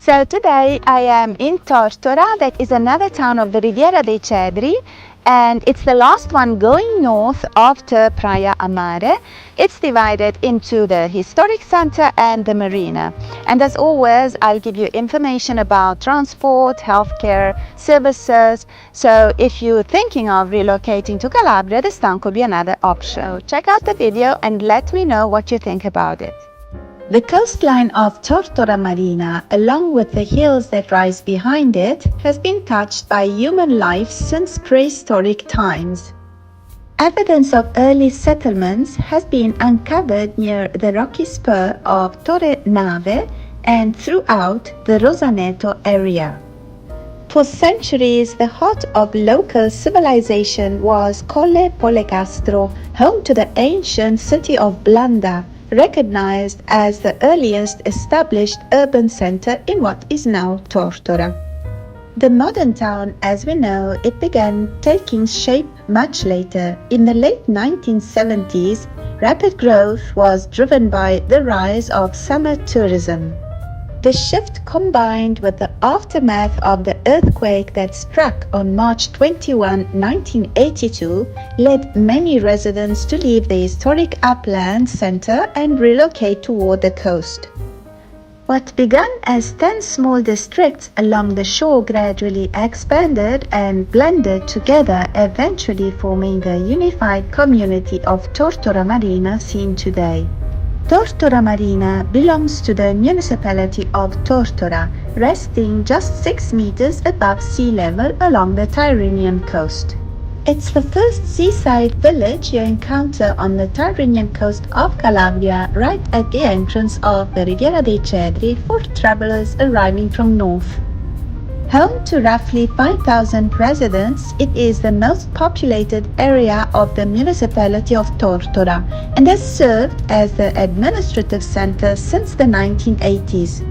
So today I am in Tortora, that is another town of the Riviera dei Cedri, and it's the last one going north after Praia a Mare. It's divided into the historic center and the marina. And as always, I'll give you information about transport, healthcare, services. So if you're thinking of relocating to Calabria, this town could be another option. So check out the video and let me know what you think about it. The coastline of Tortora Marina, along with the hills that rise behind it, has been touched by human life since prehistoric times. Evidence of early settlements has been uncovered near the rocky spur of Torre Nave and throughout the Rosaneto area. For centuries, the heart of local civilization was Colle Polecastro, home to the ancient city of Blanda, recognized as the earliest established urban center in what is now Tortora. The modern town, as we know, it began taking shape much later. In the late 1970s, rapid growth was driven by the rise of summer tourism. The shift, combined with the aftermath of the earthquake that struck on March 21, 1982, led many residents to leave the historic upland center and relocate toward the coast. What began as 10 small districts along the shore gradually expanded and blended together, eventually forming the unified community of Tortora Marina seen today. Tortora Marina belongs to the municipality of Tortora, resting just 6 meters above sea level along the Tyrrhenian coast. It's the first seaside village you encounter on the Tyrrhenian coast of Calabria, right at the entrance of the Riviera dei Cedri for travelers arriving from north. Home to roughly 5,000 residents, it is the most populated area of the municipality of Tortora and has served as the administrative center since the 1980s.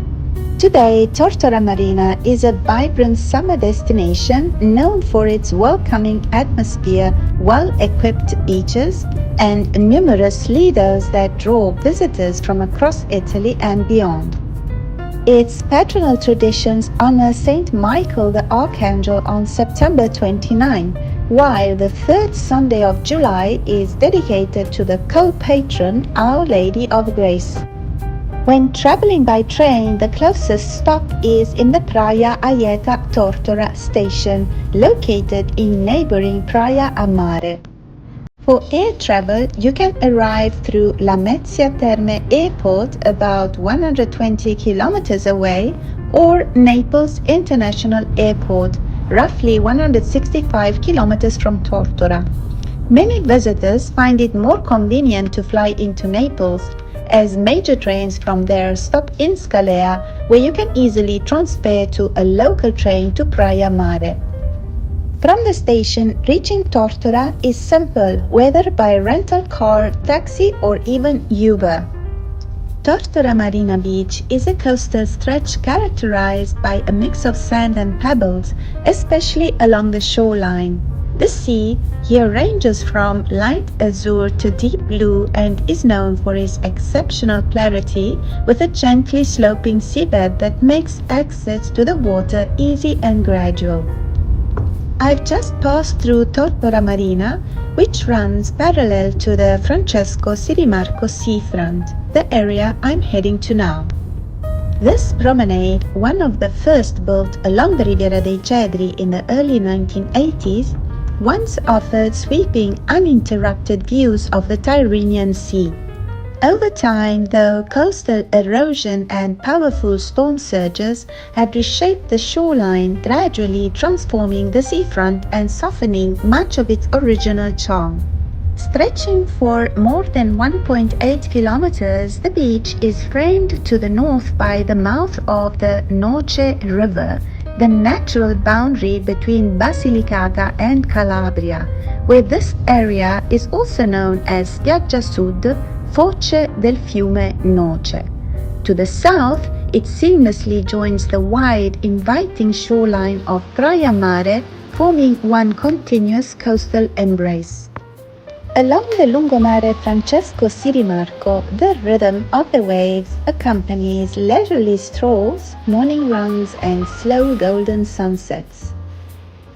Today, Tortora Marina is a vibrant summer destination known for its welcoming atmosphere, well-equipped beaches, and numerous leaders that draw visitors from across Italy and beyond. Its patronal traditions honor Saint Michael the Archangel on September 29, while the third Sunday of July is dedicated to the co-patron Our Lady of Grace. When traveling by train, the closest stop is in the Praia Aieta Tortora station, located in neighboring Praia a Mare. For air travel, you can arrive through Lamezia Terme Airport about 120 kilometers away, or Naples International Airport, roughly 165 kilometers from Tortora. Many visitors find it more convenient to fly into Naples, as major trains from there stop in Scalea, where you can easily transfer to a local train to Praia Mare. From the station, reaching Tortora is simple, whether by rental car, taxi, or even Uber. Tortora Marina Beach is a coastal stretch characterized by a mix of sand and pebbles, especially along the shoreline. The sea here ranges from light azure to deep blue and is known for its exceptional clarity, with a gently sloping seabed that makes access to the water easy and gradual. I've just passed through Tortora Marina, which runs parallel to the Francesco Sirimarco seafront, the area I'm heading to now. This promenade, one of the first built along the Riviera dei Cedri in the early 1980s, once offered sweeping, uninterrupted views of the Tyrrhenian Sea. Over time, though, coastal erosion and powerful storm surges had reshaped the shoreline, gradually transforming the seafront and softening much of its original charm. Stretching for more than 1.8 kilometers, the beach is framed to the north by the mouth of the Noce River, the natural boundary between Basilicata and Calabria, where this area is also known as Spiaggia Sud, Foce del Fiume Noce. To the south, it seamlessly joins the wide, inviting shoreline of Praia Mare, forming one continuous coastal embrace. Along the lungomare Francesco Sirimarco, the rhythm of the waves accompanies leisurely strolls, morning runs, and slow golden sunsets.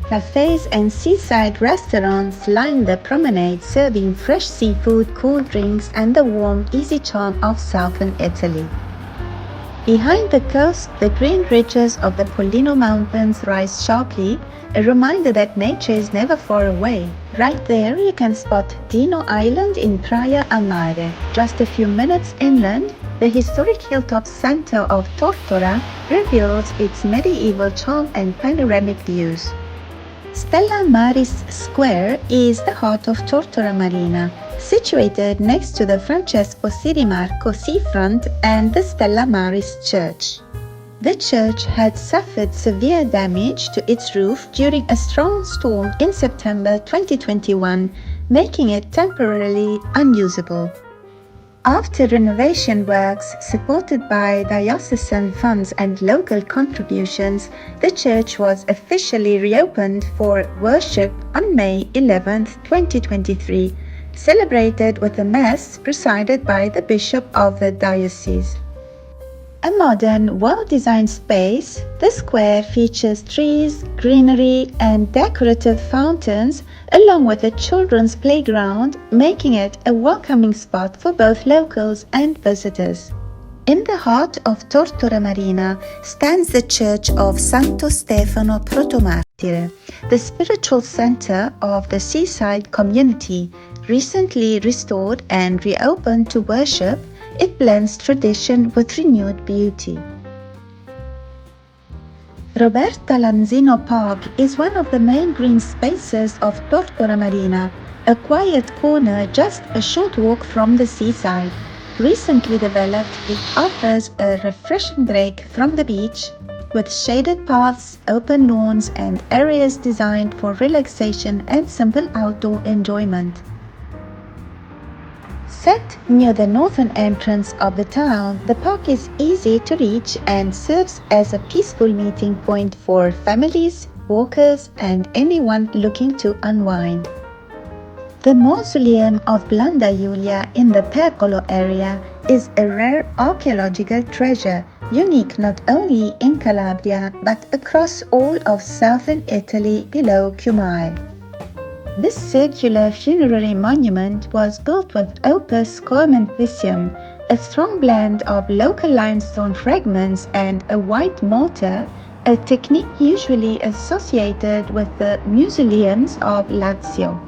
Cafes and seaside restaurants line the promenade, serving fresh seafood, cool drinks, and the warm, easy charm of southern Italy. Behind the coast, the green ridges of the Pollino Mountains rise sharply, a reminder that nature is never far away. Right there, you can spot Dino Island in Praia a Mare. Just a few minutes inland, the historic hilltop Santo of Tortora reveals its medieval charm and panoramic views. Stella Maris Square is the heart of Tortora Marina, situated next to the Francesco Sirimarco seafront and the Stella Maris Church. The church had suffered severe damage to its roof during a strong storm in September 2021, making it temporarily unusable. After renovation works supported by diocesan funds and local contributions, the church was officially reopened for worship on May 11, 2023, celebrated with a mass presided by the bishop of the diocese. A modern, well-designed space, the square features trees, greenery, and decorative fountains, along with a children's playground, making it a welcoming spot for both locals and visitors. In the heart of Tortora Marina stands the church of Santo Stefano Protomartire, the spiritual center of the seaside community. Recently restored and reopened to worship, it blends tradition with renewed beauty. Roberta Lanzino Park is one of the main green spaces of Tortora Marina, a quiet corner just a short walk from the seaside. Recently developed, it offers a refreshing break from the beach, with shaded paths, open lawns, and areas designed for relaxation and simple outdoor enjoyment. Set near the northern entrance of the town, the park is easy to reach and serves as a peaceful meeting point for families, walkers, and anyone looking to unwind. The Mausoleum of Blanda Julia in the Pergolo area is a rare archaeological treasure, unique not only in Calabria but across all of southern Italy below Cumae. This circular funerary monument was built with opus coementicium, a strong blend of local limestone fragments and a white mortar, a technique usually associated with the mausoleums of Lazio.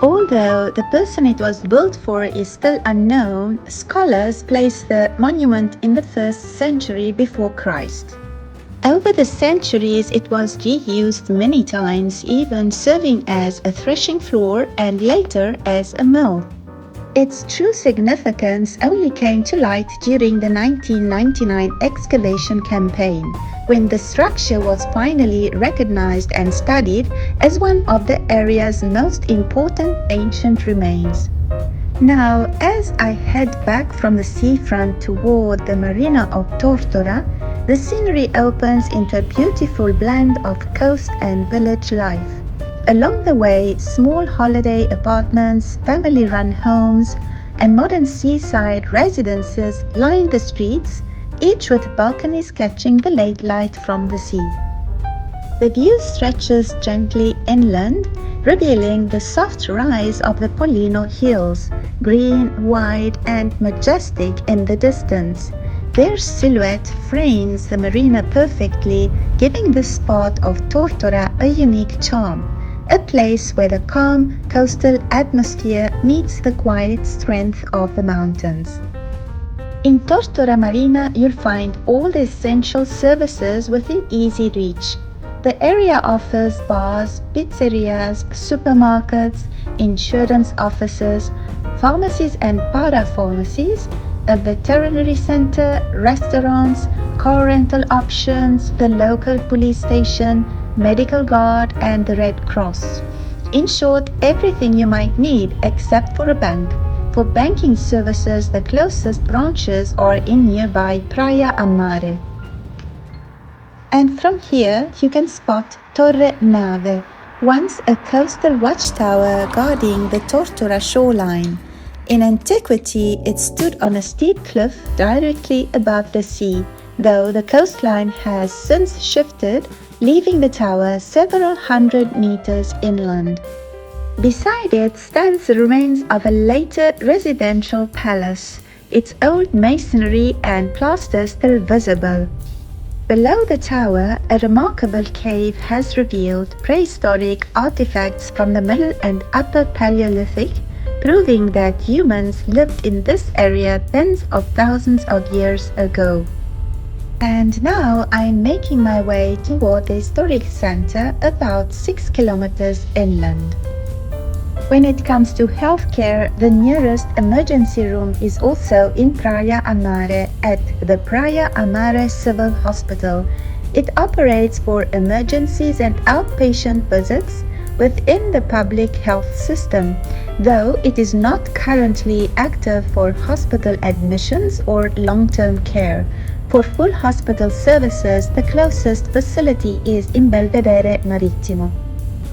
Although the person it was built for is still unknown, scholars place the monument in the 1st century before Christ. Over the centuries, it was reused many times, even serving as a threshing floor and later as a mill. Its true significance only came to light during the 1999 excavation campaign, when the structure was finally recognized and studied as one of the area's most important ancient remains. Now, as I head back from the seafront toward the Marina of Tortora, the scenery opens into a beautiful blend of coast and village life. Along the way, small holiday apartments, family-run homes, and modern seaside residences line the streets, each with balconies catching the late light from the sea. The view stretches gently inland, revealing the soft rise of the Pollino Hills, green, wide, and majestic in the distance. Their silhouette frames the marina perfectly, giving the spot of Tortora a unique charm, a place where the calm coastal atmosphere meets the quiet strength of the mountains. In Tortora Marina, you'll find all the essential services within easy reach. The area offers bars, pizzerias, supermarkets, insurance offices, pharmacies and para-pharmacies, a veterinary center, restaurants, car rental options, the local police station, medical guard, and the Red Cross. In short, everything you might need except for a bank. For banking services, the closest branches are in nearby Praia a Mare. And from here, you can spot Torre Nave, Once a coastal watchtower guarding the Tortora shoreline. In antiquity, it stood on a steep cliff directly above the sea, though the coastline has since shifted, leaving the tower several hundred meters inland. Beside it stands the remains of a later residential palace, its old masonry and plaster still visible. Below the tower, a remarkable cave has revealed prehistoric artifacts from the Middle and Upper Paleolithic, proving that humans lived in this area tens of thousands of years ago. And now I'm making my way toward the historic center about 6 kilometers inland. When it comes to healthcare, the nearest emergency room is also in Praia a Mare at the Praia a Mare Civil Hospital. It operates for emergencies and outpatient visits within the public health system, though it is not currently active for hospital admissions or long-term care. For full hospital services, the closest facility is in Belvedere Marittimo.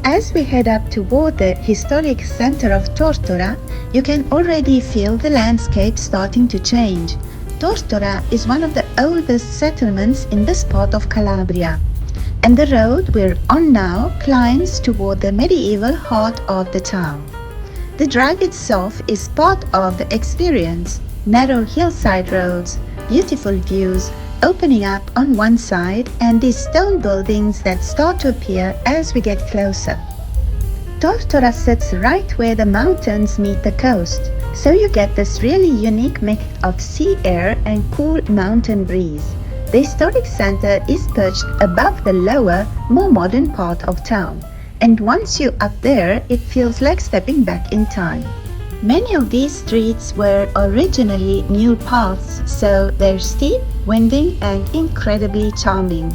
As we head up toward the historic center of Tortora, you can already feel the landscape starting to change. Tortora is one of the oldest settlements in this part of Calabria, and the road we're on now climbs toward the medieval heart of the town. The drive itself is part of the experience. Narrow hillside roads, beautiful views, opening up on one side, and these stone buildings that start to appear as we get closer. Tortora sits right where the mountains meet the coast, so you get this really unique mix of sea air and cool mountain breeze. The historic center is perched above the lower, more modern part of town, and once you're up there, it feels like stepping back in time. Many of these streets were originally mule paths, so they're steep, winding, and incredibly charming.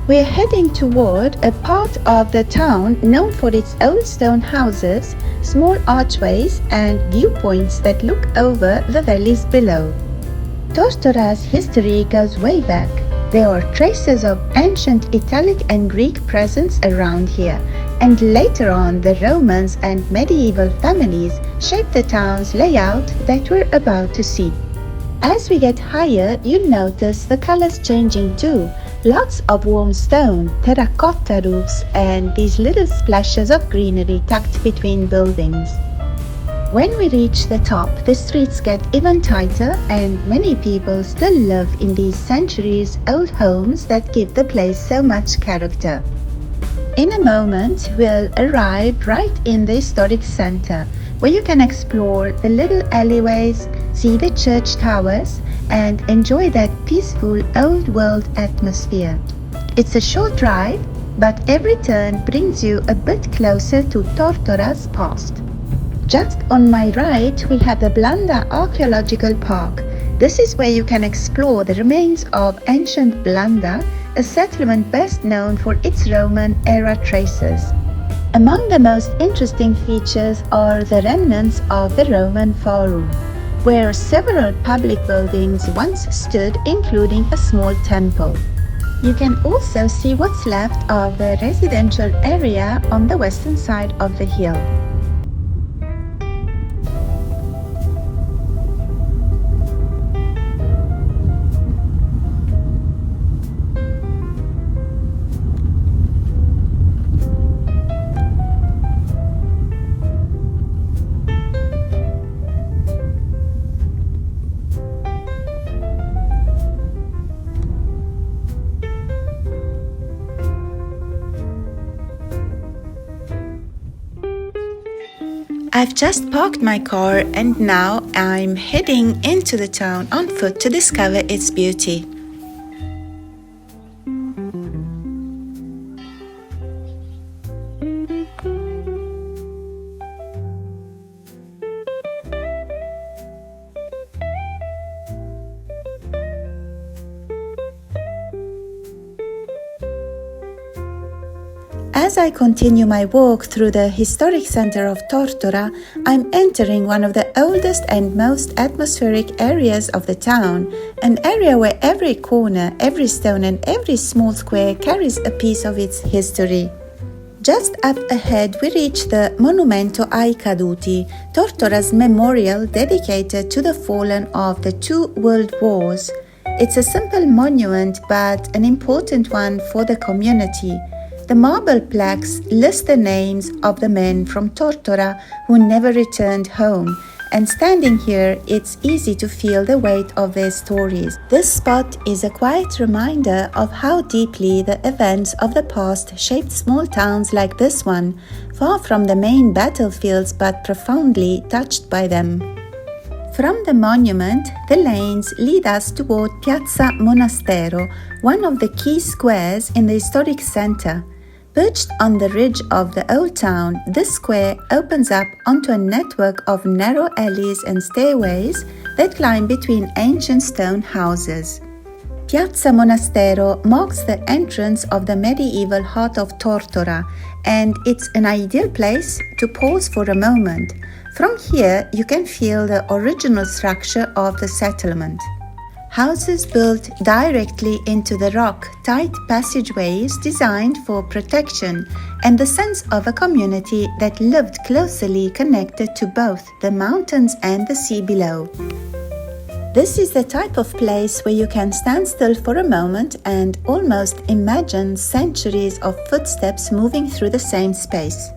We're heading toward a part of the town known for its old stone houses, small archways, and viewpoints that look over the valleys below. Tortora's history goes way back. There are traces of ancient Italic and Greek presence around here, and later on the Romans and medieval families shaped the town's layout that we're about to see. As we get higher, you'll notice the colors changing too. Lots of warm stone, terracotta roofs, and these little splashes of greenery tucked between buildings. When we reach the top, the streets get even tighter, and many people still live in these centuries-old homes that give the place so much character. In a moment, we'll arrive right in the historic center, where you can explore the little alleyways, see the church towers, and enjoy that peaceful old-world atmosphere. It's a short drive, but every turn brings you a bit closer to Tortora's past. Just on my right, we have the Blanda Archaeological Park. This is where you can explore the remains of ancient Blanda, a settlement best known for its Roman-era traces. Among the most interesting features are the remnants of the Roman Forum, where several public buildings once stood, including a small temple. You can also see what's left of the residential area on the western side of the hill. I've just parked my car and now I'm heading into the town on foot to discover its beauty. As I continue my walk through the historic center of Tortora, I'm entering one of the oldest and most atmospheric areas of the town, an area where every corner, every stone, and every small square carries a piece of its history. Just up ahead we reach the Monumento ai Caduti, Tortora's memorial dedicated to the fallen of the two world wars. It's a simple monument but an important one for the community. The marble plaques list the names of the men from Tortora who never returned home, and standing here, it's easy to feel the weight of their stories. This spot is a quiet reminder of how deeply the events of the past shaped small towns like this one, far from the main battlefields but profoundly touched by them. From the monument, the lanes lead us toward Piazza Monastero, one of the key squares in the historic center. Perched on the ridge of the old town, this square opens up onto a network of narrow alleys and stairways that climb between ancient stone houses. Piazza Monastero marks the entrance of the medieval heart of Tortora, and it's an ideal place to pause for a moment. From here, you can feel the original structure of the settlement. Houses built directly into the rock, tight passageways designed for protection, and the sense of a community that lived closely connected to both the mountains and the sea below. This is the type of place where you can stand still for a moment and almost imagine centuries of footsteps moving through the same space.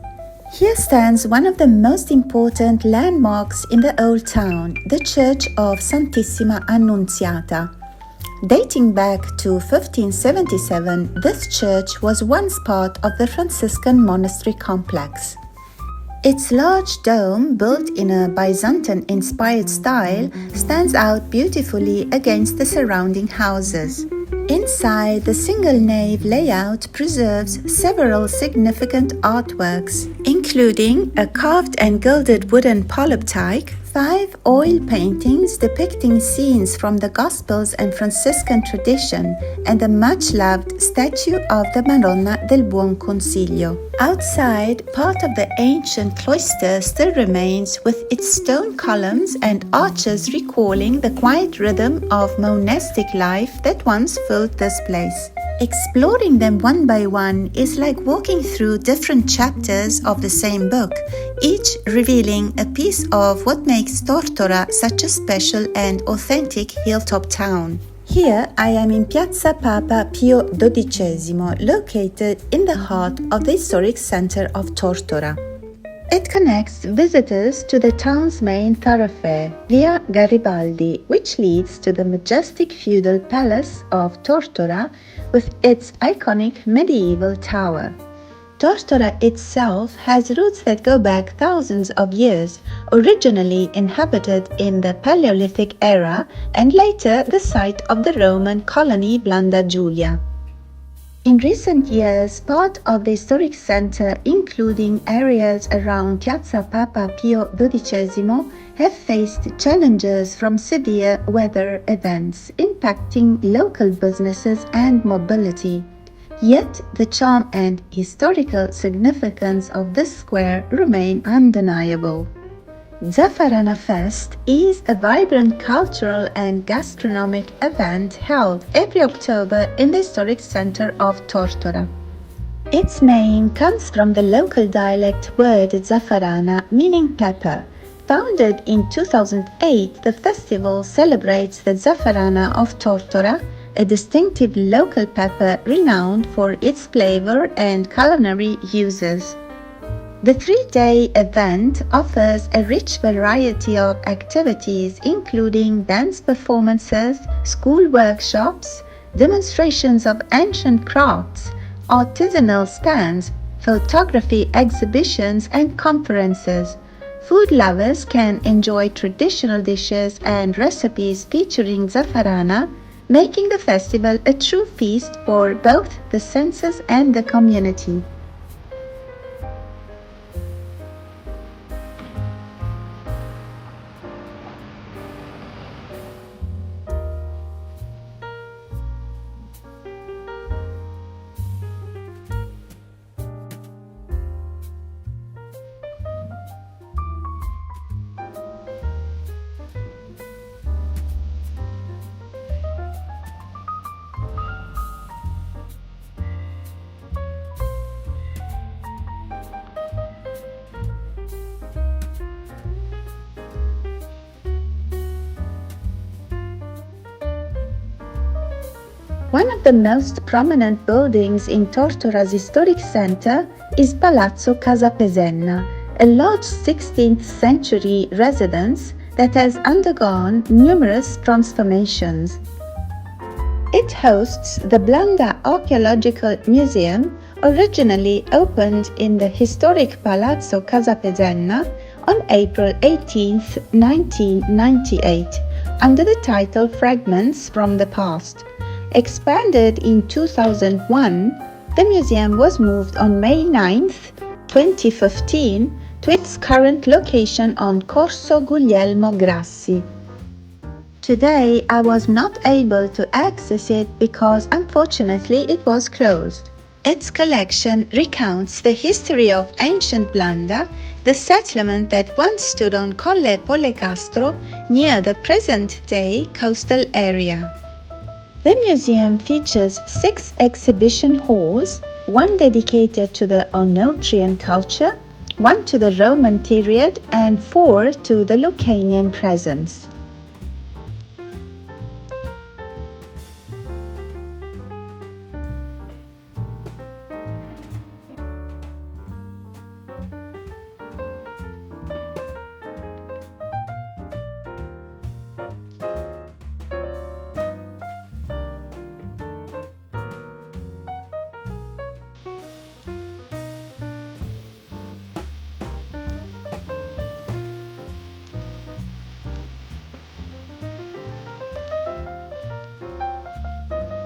Here stands one of the most important landmarks in the old town, the Church of Santissima Annunziata. Dating back to 1577, this church was once part of the Franciscan monastery complex. Its large dome, built in a Byzantine-inspired style, stands out beautifully against the surrounding houses. Inside, the single-nave layout preserves several significant artworks, including a carved and gilded wooden polyptych, 5 oil paintings depicting scenes from the Gospels and Franciscan tradition, and a much-loved statue of the Madonna del Buon Consiglio. Outside, part of the ancient cloister still remains with its stone columns and arches recalling the quiet rhythm of monastic life that once filled this place. Exploring them one by one is like walking through different chapters of the same book, each revealing a piece of what makes Tortora such a special and authentic hilltop town. Here I am in Piazza Papa Pio XII, located in the heart of the historic center of Tortora. It connects visitors to the town's main thoroughfare, Via Garibaldi, which leads to the majestic feudal palace of Tortora with its iconic medieval tower. Tortora itself has roots that go back thousands of years, originally inhabited in the Paleolithic era and later the site of the Roman colony Blanda Julia. In recent years, part of the historic center, including areas around Piazza Papa Pio XII, have faced challenges from severe weather events impacting local businesses and mobility. Yet, the charm and historical significance of this square remain undeniable. Zaffarana Fest is a vibrant cultural and gastronomic event held every October in the historic center of Tortora. Its name comes from the local dialect word zaffarana, meaning pepper. Founded in 2008, the festival celebrates the zaffarana of Tortora, a distinctive local pepper renowned for its flavor and culinary uses. The 3-day event offers a rich variety of activities including dance performances, school workshops, demonstrations of ancient crafts, artisanal stands, photography exhibitions, and conferences. Food lovers can enjoy traditional dishes and recipes featuring zaffarana, making the festival a true feast for both the senses and the community. One of the most prominent buildings in Tortora's historic center is Palazzo Casapesenna, a large 16th century residence that has undergone numerous transformations. It hosts the Blanda Archaeological Museum, originally opened in the historic Palazzo Casapesenna on April 18, 1998, under the title Fragments from the Past. Expanded in 2001, the museum was moved on May 9, 2015, to its current location on Corso Guglielmo Grassi. Today, I was not able to access it because unfortunately it was closed. Its collection recounts the history of ancient Blanda, the settlement that once stood on Colle Polecastro near the present-day coastal area. The museum features 6 exhibition halls, one dedicated to the Oenotrian culture, one to the Roman period, and 4 to the Lucanian presence.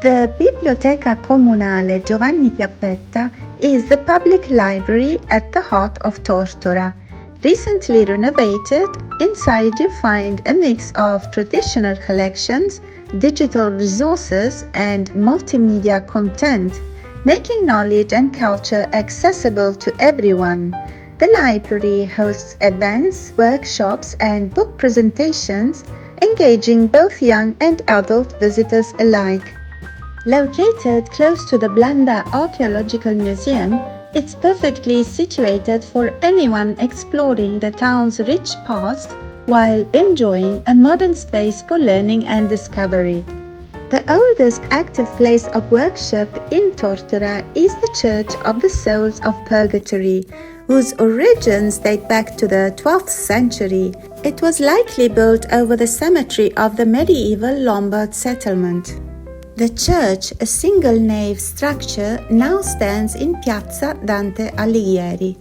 The Biblioteca Comunale Giovanni Piappetta is the public library at the heart of Tortora. Recently renovated, inside you find a mix of traditional collections, digital resources, and multimedia content, making knowledge and culture accessible to everyone. The library hosts events, workshops, and book presentations, engaging both young and adult visitors alike. Located close to the Blanda Archaeological Museum, it's perfectly situated for anyone exploring the town's rich past while enjoying a modern space for learning and discovery. The oldest active place of worship in Tortora is the Church of the Souls of Purgatory, whose origins date back to the 12th century. It was likely built over the cemetery of the medieval Lombard settlement. The church, a single-nave structure, now stands in Piazza Dante Alighieri.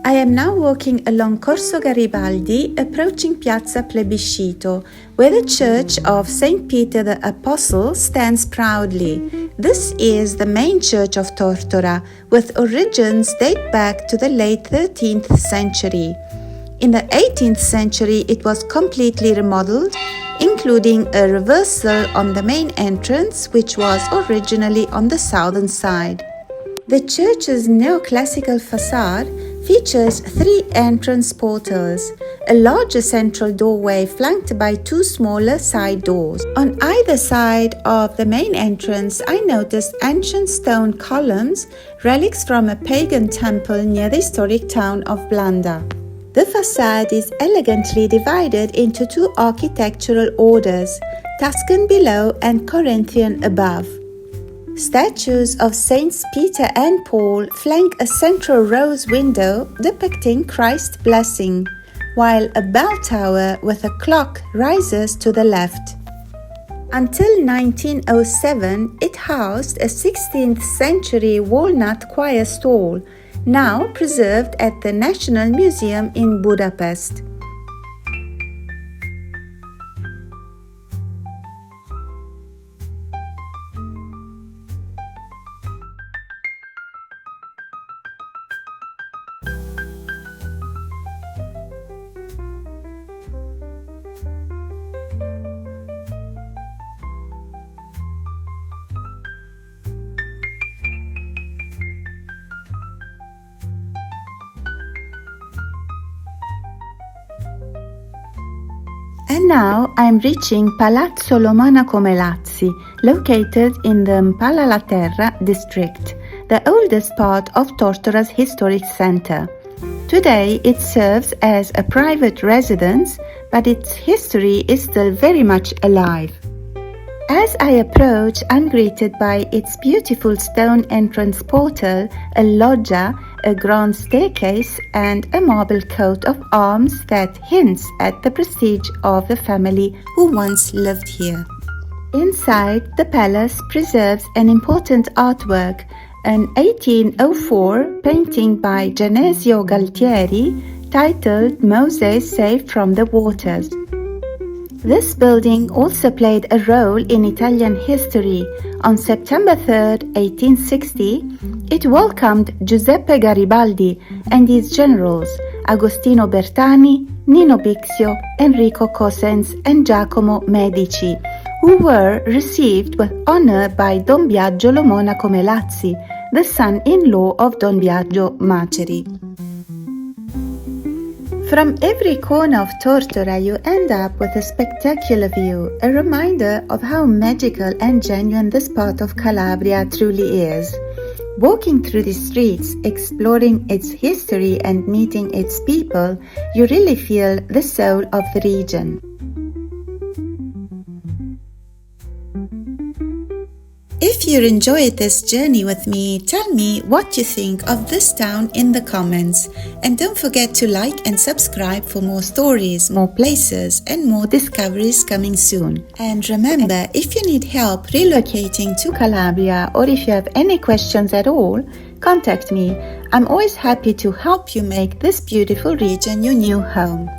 I am now walking along Corso Garibaldi, approaching Piazza Plebiscito, where the Church of St. Peter the Apostle stands proudly. This is the main church of Tortora, with origins date back to the late 13th century. In the 18th century, it was completely remodeled, including a reversal on the main entrance, which was originally on the southern side. The church's neoclassical facade features 3 entrance portals, a larger central doorway flanked by 2 smaller side doors. On either side of the main entrance, I noticed ancient stone columns, relics from a pagan temple near the historic town of Blanda. The facade is elegantly divided into 2 architectural orders, Tuscan below and Corinthian above. Statues of Saints Peter and Paul flank a central rose window depicting Christ's blessing, while a bell tower with a clock rises to the left. Until 1907, it housed a 16th century walnut choir stall, now preserved at the National Museum in Budapest. And now I'm reaching Palazzo Monaco Melazzi, located in the Mpala La Terra district, the oldest part of Tortora's historic center. Today it serves as a private residence, but its history is still very much alive. As I approach, I'm greeted by its beautiful stone entrance portal, a loggia, a grand staircase, and a marble coat of arms that hints at the prestige of the family who once lived here. Inside, the palace preserves an important artwork, an 1804 painting by Genesio Galtieri titled Moses Saved from the Waters. This building also played a role in Italian history. On September 3, 1860, it welcomed Giuseppe Garibaldi and his generals Agostino Bertani, Nino Bixio, Enrico Cossens and Giacomo Medici, who were received with honor by Don Biagio Lo Monaco Melazzi, the son-in-law of Don Biagio Maceri. From every corner of Tortora you end up with a spectacular view, a reminder of how magical and genuine this part of Calabria truly is. Walking through the streets, exploring its history and meeting its people, you really feel the soul of the region. If you enjoyed this journey with me, tell me what you think of this town in the comments. And don't forget to like and subscribe for more stories, more places, and more discoveries coming soon. And remember, if you need help relocating to Calabria or if you have any questions at all, contact me. I'm always happy to help you make this beautiful region your new home.